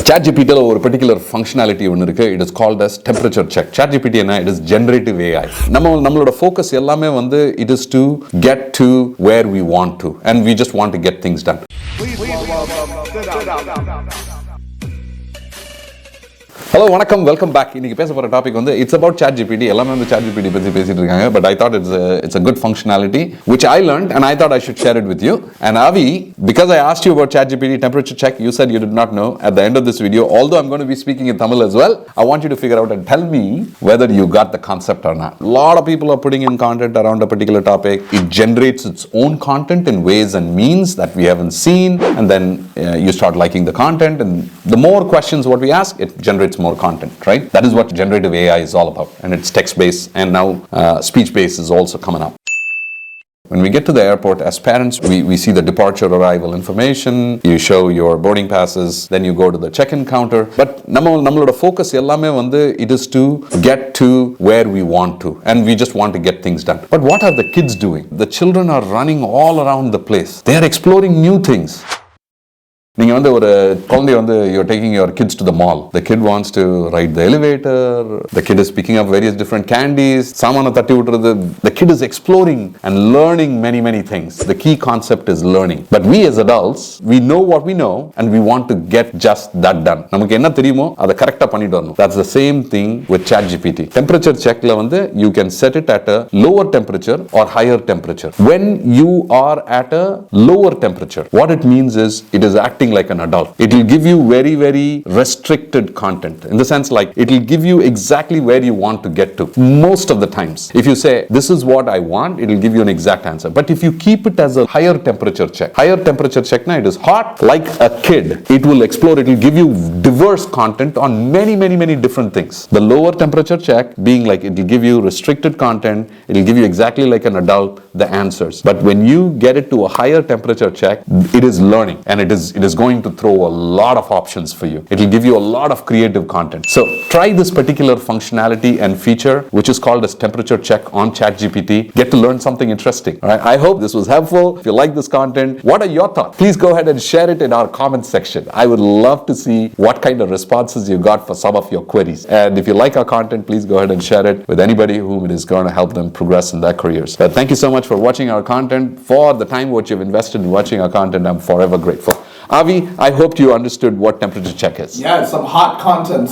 ChatGPT ஒரு particular functionality ஒன்று இருக்கு. It is called as temperature check. ChatGPT என்ன? It is generative AI. நம்மளோட focus எல்லாமே வந்து it is to get to where we want to, and we just want to get things done. Hello, வணக்கம், welcome back. இன்னைக்கு பேச போற topic வந்து it's about ChatGPT. எல்லாமே வந்து ChatGPT பத்தி பேசிட்டு இருக்காங்க, but I thought it's a good functionality which I learned and I thought I should share it with you. And Avi, because I asked you about ChatGPT temperature check, you said you did not know. At the end of this video, although I'm going to be speaking in Tamil as well, I want you to figure out and tell me whether you got the concept or not. A lot of people are putting in content around a particular topic. It generates its own content in ways and means that we haven't seen, and then you start liking the content, and the more questions what we ask, it generates more content, right? That is what generative AI is all about, and it's text-based, and now speech-based is also coming up. When we get to the airport, as parents, we see the departure arrival information, you show your boarding passes, then you go to the check-in counter. But நம்மளோட focus எல்லாமே வந்து it is to get to where we want to, and we just want to get things done. But what are the kids doing? The children are running all around the place. They are exploring new things. நீங்க வந்து ஒரு குழந்தை வந்து you're taking your kids to the mall. The kid wants to ride the elevator. The kid is picking up various different candies. சாமான தட்டி விட்டுறது. The kid is exploring and learning many things. The key concept is learning. But we as adults, we know what we know and we want to get just that done. நமக்கு என்ன தெரியுமோ அதை கரெக்டா பண்ணிட்டு வரணும். That's the same thing with ChatGPT. Temperature checkல வந்து you can set it at a lower temperature or higher temperature. When you are at a lower temperature, what it means is it is acting like an adult. It will give you very restricted content. In the sense, like, it will give you exactly where you want to get to. Most of the times, if you say, this is what I want, it will give you an exact answer. But if you keep it as a higher temperature check, now it is hot, like a kid. It will explore, it will give you diverse content on many different things. The lower temperature check being like, it will give you restricted content, it will give you exactly like an adult, the answers. But when you get it to a higher temperature check, it is learning, and it is going to throw a lot of options for you. It will give you a lot of creative content. So try this particular functionality and feature, which is called as temperature check on ChatGPT. Get to learn something interesting. All right? I hope this was helpful. If you like this content, what are your thoughts? Please go ahead and share it in our comment section. I would love to see what kind of responses you got for some of your queries. And if you like our content, please go ahead and share it with anybody whom it is going to help them progress in their careers. But thank you so much for watching our content. For the time what you've invested in watching our content, I'm forever grateful. Avi, I hoped you understood what temperature check is. Yeah, it's some hot content.